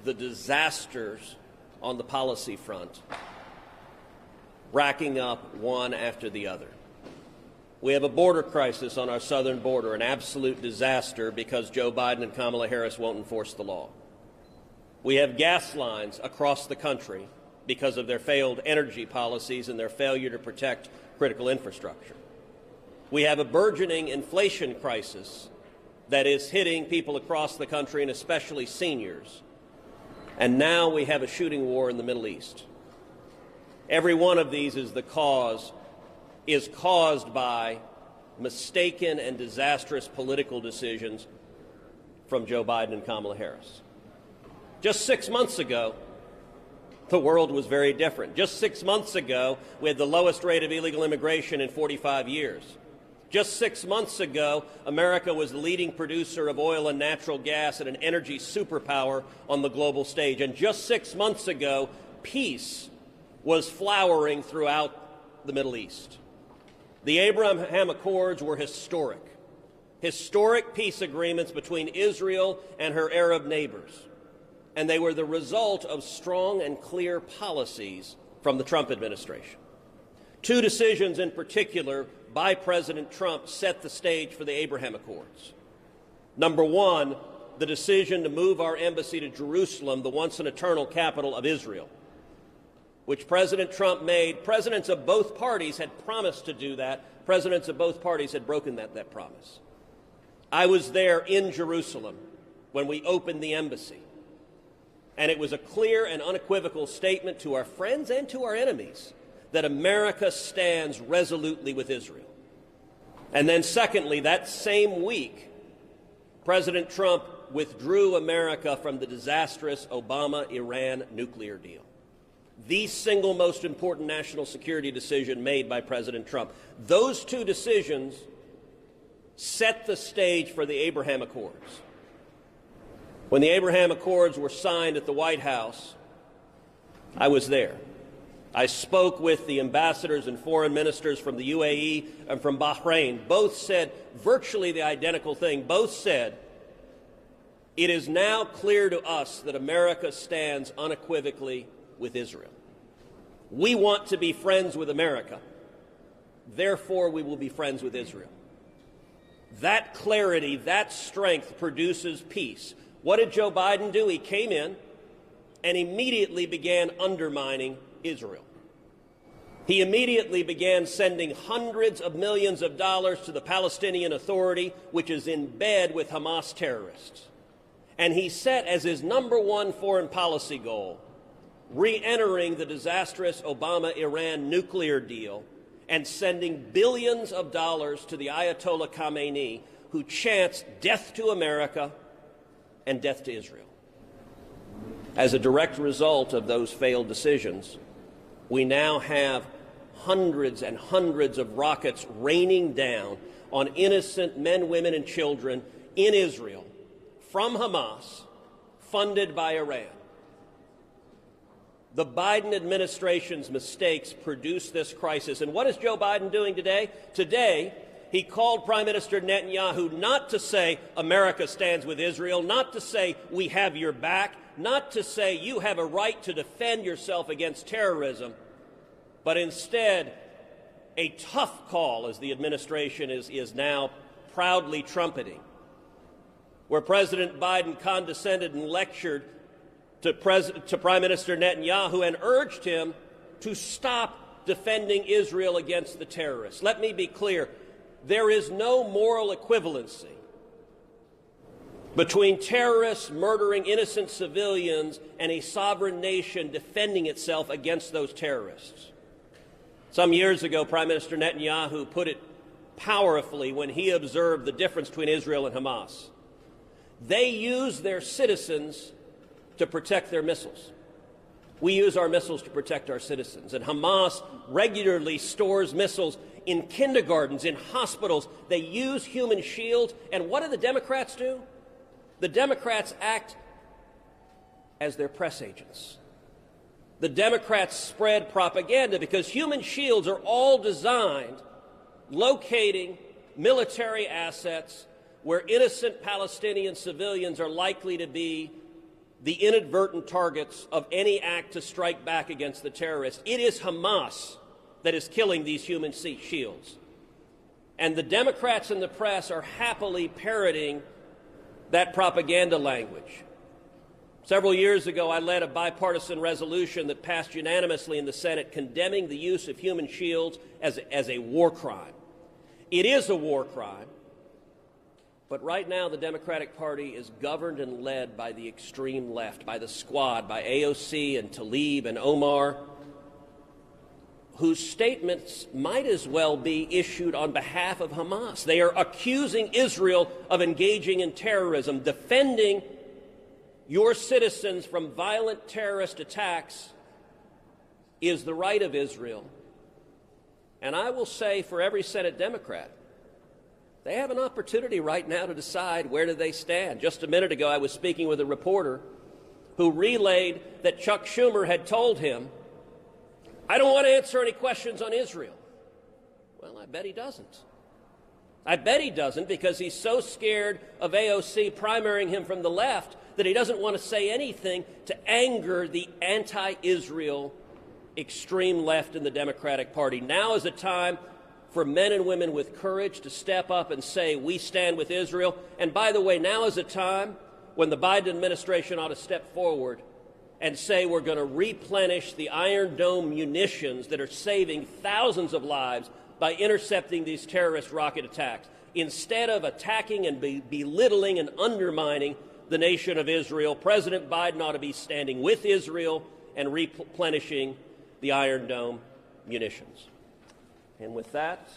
the disasters on the policy front racking up one after the other. We have a border crisis on our southern border, an absolute disaster because Joe Biden and Kamala Harris won't enforce the law. We have gas lines across the country because of their failed energy policies and their failure to protect critical infrastructure. We have a burgeoning inflation crisis that is hitting people across the country and especially seniors. And now we have a shooting war in the Middle East. Every one of these is caused by mistaken and disastrous political decisions from Joe Biden and Kamala Harris. Just 6 months ago, the world was very different. Just 6 months ago, we had the lowest rate of illegal immigration in 45 years. Just 6 months ago, America was the leading producer of oil and natural gas and an energy superpower on the global stage. And just 6 months ago, peace was flowering throughout the Middle East. The Abraham Accords were historic peace agreements between Israel and her Arab neighbors. And they were the result of strong and clear policies from the Trump administration. Two decisions in particular by President Trump set the stage for the Abraham Accords. Number one, the decision to move our embassy to Jerusalem, the once and eternal capital of Israel, which President Trump made. Presidents of both parties had promised to do that. Presidents of both parties had broken that promise. I was there in Jerusalem when we opened the embassy. And it was a clear and unequivocal statement to our friends and to our enemies that America stands resolutely with Israel. And then secondly, that same week, President Trump withdrew America from the disastrous Obama-Iran nuclear deal, the single most important national security decision made by President Trump. Those two decisions set the stage for the Abraham Accords. When the Abraham Accords were signed at the White House, I was there. I spoke with the ambassadors and foreign ministers from the UAE and from Bahrain. Both said virtually the identical thing. Both said, it is now clear to us that America stands unequivocally with Israel. We want to be friends with America. Therefore, we will be friends with Israel. That clarity, that strength produces peace. What did Joe Biden do? He came in and immediately began undermining Israel. He immediately began sending hundreds of millions of dollars to the Palestinian Authority, which is in bed with Hamas terrorists. And he set as his number one foreign policy goal re-entering the disastrous Obama-Iran nuclear deal and sending billions of dollars to the Ayatollah Khamenei, who chants death to America and death to Israel. As a direct result of those failed decisions, we now have hundreds and hundreds of rockets raining down on innocent men, women, and children in Israel from Hamas, funded by Iran. The Biden administration's mistakes produced this crisis. And what is Joe Biden doing today? Today, he called Prime Minister Netanyahu not to say America stands with Israel, not to say we have your back, not to say you have a right to defend yourself against terrorism, but instead a tough call, as the administration is now proudly trumpeting, where President Biden condescended and lectured to Prime Minister Netanyahu and urged him to stop defending Israel against the terrorists. Let me be clear. There is no moral equivalency between terrorists murdering innocent civilians and a sovereign nation defending itself against those terrorists. Some years ago, Prime Minister Netanyahu put it powerfully when he observed the difference between Israel and Hamas. They use their citizens to protect their missiles. We use our missiles to protect our citizens. And Hamas regularly stores missiles in kindergartens, in hospitals. They use human shields. And what do the Democrats do? The Democrats act as their press agents. The Democrats spread propaganda because human shields are all designed locating military assets where innocent Palestinian civilians are likely to be the inadvertent targets of any act to strike back against the terrorists. It is Hamas that is killing these human shields. And the Democrats and the press are happily parroting that propaganda language. Several years ago, I led a bipartisan resolution that passed unanimously in the Senate condemning the use of human shields as a war crime. It is a war crime, but right now the Democratic Party is governed and led by the extreme left, by the Squad, by AOC and Tlaib and Omar, whose statements might as well be issued on behalf of Hamas. They are accusing Israel of engaging in terrorism, defending your citizens from violent terrorist attacks is the right of Israel. And I will say for every Senate Democrat, they have an opportunity right now to decide where do they stand. Just a minute ago, I was speaking with a reporter who relayed that Chuck Schumer had told him, "I don't want to answer any questions on Israel." Well, I bet he doesn't. I bet he doesn't, because he's so scared of AOC primarying him from the left that he doesn't want to say anything to anger the anti-Israel extreme left in the Democratic Party. Now is a time for men and women with courage to step up and say, we stand with Israel. And by the way, now is a time when the Biden administration ought to step forward and say we're going to replenish the Iron Dome munitions that are saving thousands of lives by intercepting these terrorist rocket attacks. Instead of attacking and belittling and undermining the nation of Israel, President Biden ought to be standing with Israel and replenishing the Iron Dome munitions. And with that,